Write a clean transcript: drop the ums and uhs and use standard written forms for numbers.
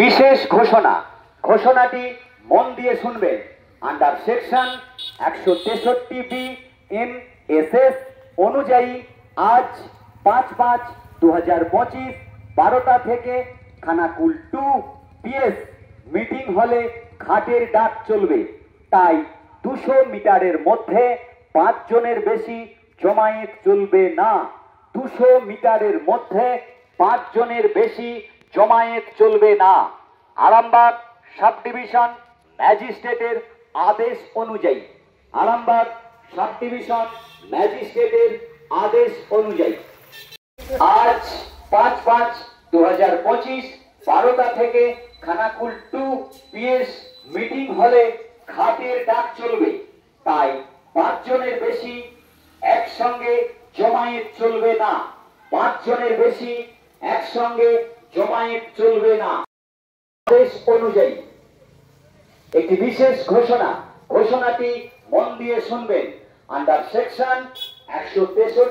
বিশেষ ঘোষণা, ঘোষণাটি মন দিয়ে শুনবেন। আন্ডার সেকশন 163B MSS অনুযায়ী আজ 5/5/2025 12টা থেকে খানাকুল 2 PS মিটিং হলে ঘাটের ডাক চলবে। তাই 200 মিটারের মধ্যে 5 জনের বেশি জমায়েত চলবে না। 200 মিটারের মধ্যে 5 জনের বেশি জমায়েত চলবে না। আরামবাগ সাব ডিভিশন ম্যাজিস্ট্রেটের আদেশ অনুযায়ী, আরামবাগ সাব ডিভিশন ম্যাজিস্ট্রেটের আদেশ অনুযায়ী আজ 5/5/2025 12টা থেকে খানাকুল 2 PS মিটিং হলে ঘাটের ডাক চলবে। তাই 5 জনের বেশি একসঙ্গে জমায়েত চলবে না। 5 জনের বেশি একসঙ্গে জমায়েত চলবে না। আদেশ অনুযায়ী একটি বিশেষ ঘোষণা, ঘোষণাটি মন দিয়ে শুনবেন। Under section 163